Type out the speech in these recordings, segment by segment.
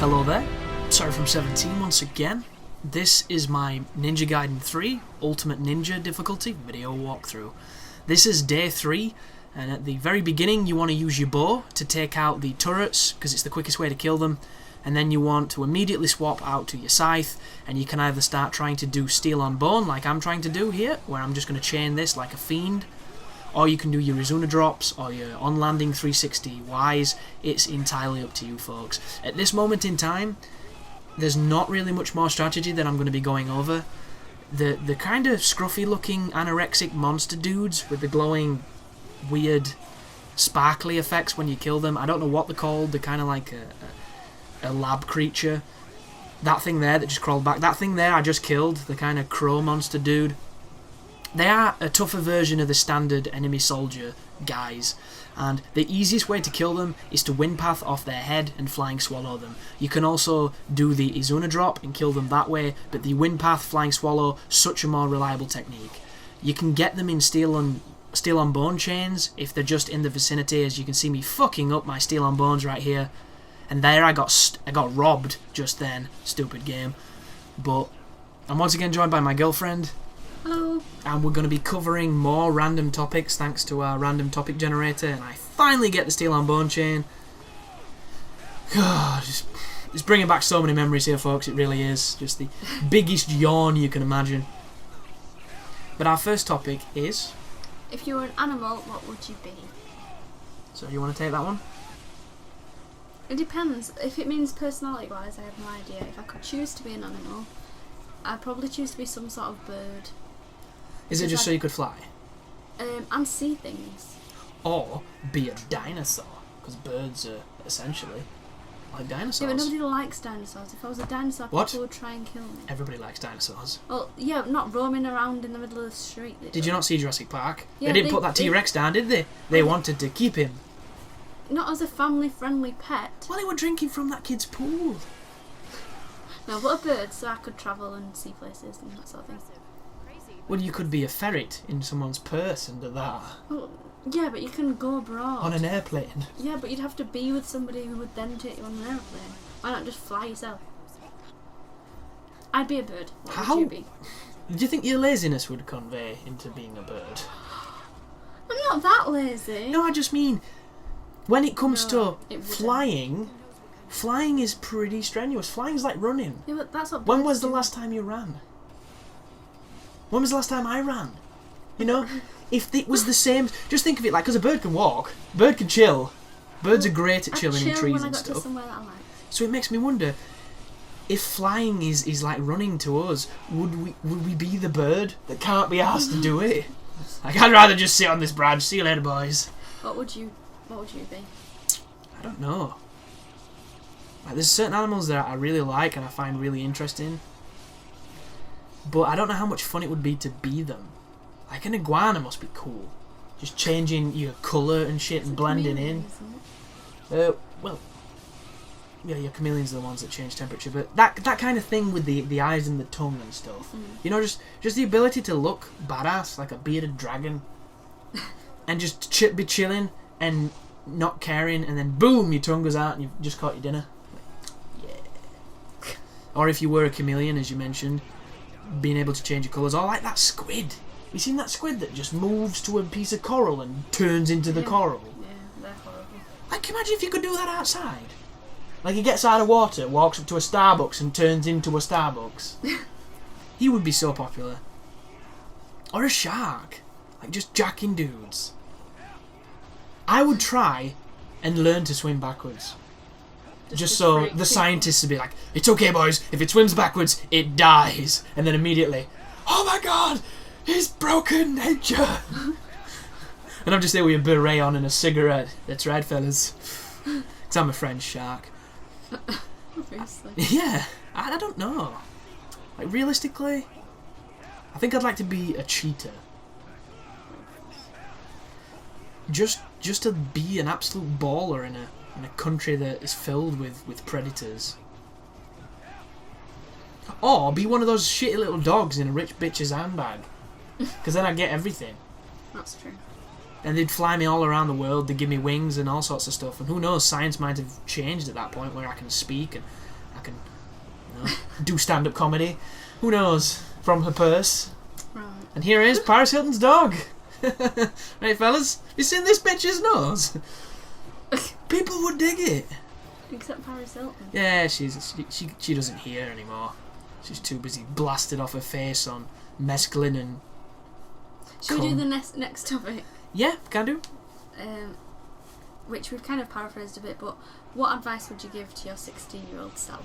Hello there, sorry from 17 once again. This is my Ninja Gaiden 3 Ultimate Ninja difficulty video walkthrough. This is day 3, and at the very beginning you want to use your bow to take out the turrets, because it's the quickest way to kill them, and then you want to immediately swap out to your scythe, and you can either start trying to do steel on bone like I'm trying to do here, where I'm just going to chain this like a fiend, or you can do your Izuna drops, or your on-landing 360 Ys. It's entirely up to you, folks. At this moment in time, there's not really much more strategy that I'm going to be going over. The kind of scruffy-looking anorexic monster dudes with the glowing, weird, sparkly effects when you kill them, I don't know what they're called, they're kind of like a lab creature. That thing there that just crawled back, that thing there I just killed, the kind of crow monster dude. They are a tougher version of the standard enemy soldier guys, and the easiest way to kill them is to wind path off their head and flying swallow them. You can also do the Izuna drop and kill them that way, but the wind path, flying swallow, such a more reliable technique. You can get them in steel on bone chains if they're just in the vicinity, as you can see me fucking up my steel on bones right here. And there I got robbed just then. Stupid game. But I'm once again joined by my girlfriend. Hello. And we're going to be covering more random topics thanks to our random topic generator, and I finally get the steel on bone chain. God, it's bringing back so many memories here, folks. It really is. Just the biggest yawn you can imagine. But our first topic is... If you were an animal, what would you be? So you want to take that one? It depends. If it means personality-wise, I have no idea. If I could choose to be an animal, I'd probably choose to be some sort of bird. Is it just so you could fly? And see things. Or be a dinosaur, because birds are essentially like dinosaurs. Yeah, but nobody likes dinosaurs. If I was a dinosaur, What? people would try and kill me. Everybody likes dinosaurs. Well, yeah, not roaming around in the middle of the street. Did you not see Jurassic Park? Yeah, they didn't put that T-Rex down, did they? They wanted to keep him. Not as a family-friendly pet. Well, they were drinking from that kid's pool. No, but a bird, so I could travel and see places and that sort of thing. Well, you could be a ferret in someone's purse and do that. Well, yeah, but you can go abroad. On an airplane. Yeah, but you'd have to be with somebody who would then take you on an aeroplane. Why not just fly yourself? I'd be a bird. What How? would you be? Do you think your laziness would convey into being a bird? I'm not that lazy. No, I just mean, when it comes No, to it wouldn't. flying is pretty strenuous. Flying's like running. Yeah, but that's what When birds was the do. last time you ran? When was the last time I ran? You know? If it was the same... Just think of it like, because a bird can walk. A bird can chill. Birds are great at I'd chilling in chill trees when I and got to stuff. somewhere that I like. So it makes me wonder, if flying is like running to us, would we be the bird that can't be asked to do it? Like, I'd rather just sit on this branch. See you later, boys. What would you be? I don't know. Like, there's certain animals that I really like and I find really interesting, but I don't know how much fun it would be to be them. Like, an iguana must be cool. Just changing your colour and shit and blending in. Well, yeah, your chameleons are the ones that change temperature, but that kind of thing with the eyes and the tongue and stuff. You know, just the ability to look badass, like a bearded dragon, and just be chilling and not caring, and then boom, your tongue goes out and you've just caught your dinner. Like, yeah. Or if you were a chameleon, as you mentioned, being able to change your colours. Or like that squid. You seen that squid that just moves to a piece of coral and turns into the coral? Yeah, they're horrible. Like, imagine if you could do that outside. Like, he gets out of water, walks up to a Starbucks and turns into a Starbucks. He would be so popular. Or a shark. Like, just jacking dudes. I would try and learn to swim backwards. Just so the scientists would be like, it's okay, boys, if it swims backwards, it dies. And then immediately, oh my god, he's broken nature. And I'm just there with a beret on and a cigarette. That's right, fellas. Because I'm a French shark. Obviously. Yeah, I don't know. Like, realistically, I think I'd like to be a cheetah. Just to be an absolute baller in a country that is filled with predators. Or be one of those shitty little dogs in a rich bitch's handbag. Because then I'd get everything. That's true. And they'd fly me all around the world, they'd give me wings and all sorts of stuff. And who knows, science might have changed at that point where I can speak and can do stand-up comedy. Who knows? From her purse. Right. And here is Paris Hilton's dog. Right, fellas? You seen this bitch's nose? People would dig it. Except Paris Hilton. Yeah, she doesn't hear anymore. She's too busy blasted off her face on mescaline and... Should we do the next topic? Yeah, can do. Which we've kind of paraphrased a bit, but what advice would you give to your 16-year-old self?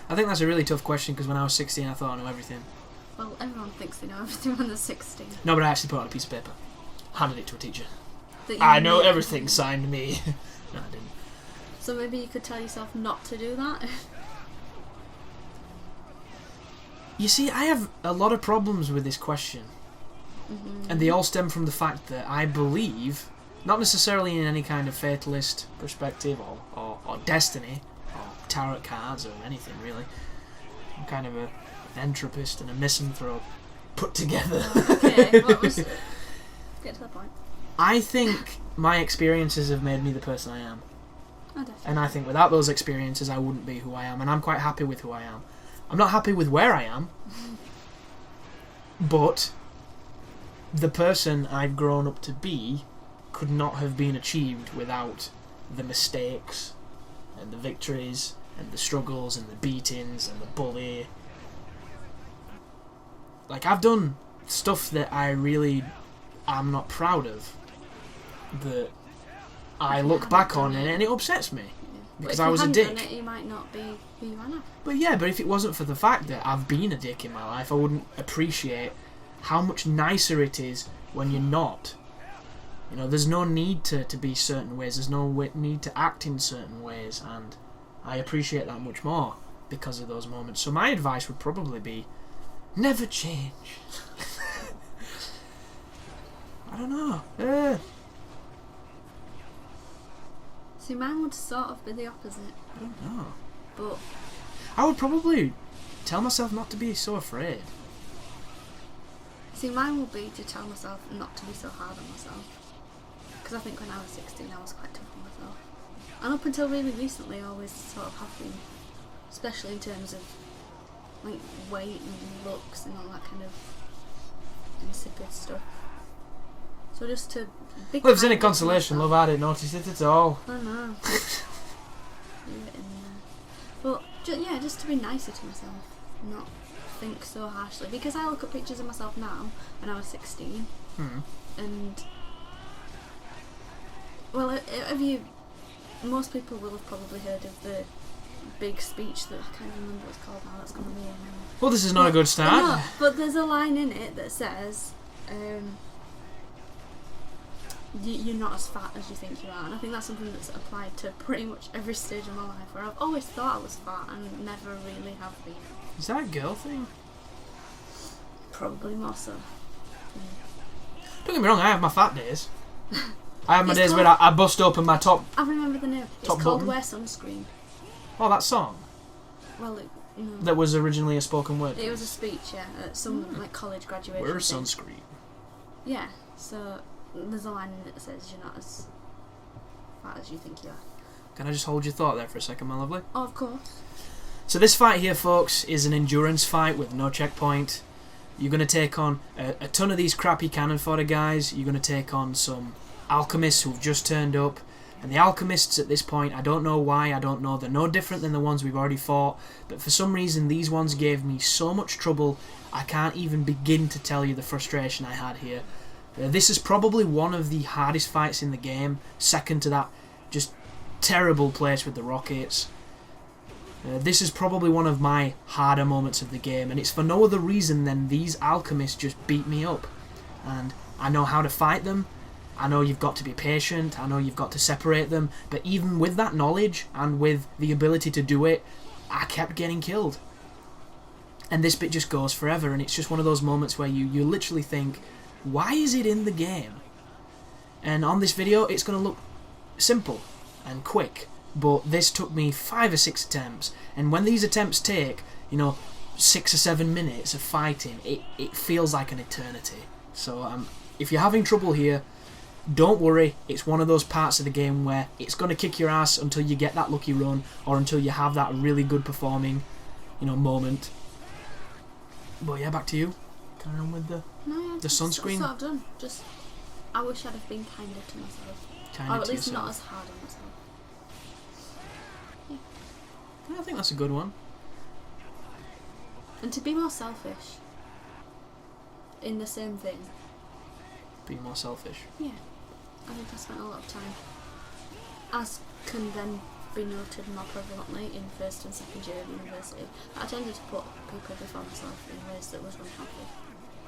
I think that's a really tough question because when I was 16 I thought I knew everything. Well, everyone thinks they know everything when they're 16. No, but I actually put it on a piece of paper. Handed it to a teacher. That you I know knew everything, signed me. No, I didn't. So maybe you could tell yourself not to do that? You see, I have a lot of problems with this question. And they all stem from the fact that I believe, not necessarily in any kind of fatalist perspective or destiny, or tarot cards or anything really. I'm kind of an entropist and a misanthrope put together. Okay, what was it? Get to the point. I think my experiences have made me the person I am. Oh, definitely. And I think without those experiences I wouldn't be who I am, and I'm quite happy with who I am. I'm not happy with where I am, but the person I've grown up to be could not have been achieved without the mistakes and the victories and the struggles and the beatings and the bully. Like, I've done stuff that I really am not proud of, that I look back on and it upsets me. Because I was a dick. Done it, you might not be who you are now. But yeah, but if it wasn't for the fact that I've been a dick in my life, I wouldn't appreciate how much nicer it is when you're not. You know, there's no need to be certain ways, there's no need to act in certain ways, and I appreciate that much more because of those moments. So my advice would probably be, never change. I don't know. See, mine would sort of be the opposite. I don't know. But I would probably tell myself not to be so afraid. see, mine would be to tell myself not to be so hard on myself. Because I think when I was 16 I was quite tough on myself. And up until really recently I always sort of have been. Especially in terms of like weight and looks and all that kind of insipid stuff. So just to be Well, if there's any kind to consolation, myself. love, I didn't notice it at all. I know. Leave it in there. But just to be nicer to myself, not think so harshly. Because I look at pictures of myself now when I was 16, and well, most people will have probably heard of the big speech that I can't remember what it's called now. That's going to be Well, this is not a good start. No, but there's a line in it that says. You're not as fat as you think you are, and I think that's something that's applied to pretty much every stage of my life, where I've always thought I was fat and never really have been. Is that a girl thing? Probably more so. Don't get me wrong, I have my fat days. I have my It's days where called- I bust open my top... I remember the name. It's Top called button. Wear Sunscreen. Oh, that song? Well, That was originally a spoken word. it was a speech, yeah, at some like college graduation. Wear thing. sunscreen. Yeah, so there's a line in it that says you're not as fat as you think you are. Can I just hold your thought there for a second, my lovely? Oh, of course. So this fight here, folks, is an endurance fight with no checkpoint. You're going to take on a ton of these crappy cannon fodder guys. You're going to take on some alchemists who've just turned up. And the alchemists at this point, I don't know why, I don't know. They're no different than the ones we've already fought. But for some reason, these ones gave me so much trouble, I can't even begin to tell you the frustration I had here. This is probably one of the hardest fights in the game, second to that just terrible place with the rockets. This is probably one of my harder moments of the game, and it's for no other reason than these alchemists just beat me up. And I know how to fight them, I know you've got to be patient, I know you've got to separate them, but even with that knowledge and with the ability to do it, I kept getting killed. And this bit just goes forever, and it's just one of those moments where you literally think, why is it in the game? And on this video, it's going to look simple and quick, but this took me 5 or 6 attempts, and when these attempts take, 6 or 7 minutes of fighting, it feels like an eternity. So if you're having trouble here, don't worry, it's one of those parts of the game where it's going to kick your ass until you get that lucky run, or until you have that really good performing, you know, moment. But yeah, back to you. Carry on with the sunscreen. That's what I've done. Just, I wish I'd have been kinder to myself. Or at least not as hard on myself. Yeah, I think that's a good one. And to be more selfish in the same vein. Be more selfish. Yeah. I think I spent a lot of time, as can then be noted more prevalently in first and second year of university, I tended to put people before myself in ways that was unhealthy.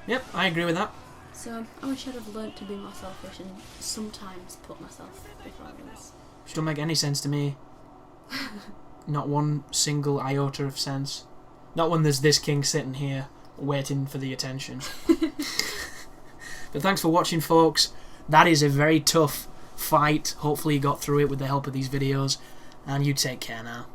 Yep, I agree with that. So I wish I'd have learnt to be more selfish and sometimes put myself before others. Which don't make any sense to me. Not one single iota of sense. Not when there's this king sitting here waiting for the attention. But thanks for watching, folks. That is a very tough fight. Hopefully you got through it with the help of these videos. And you take care now.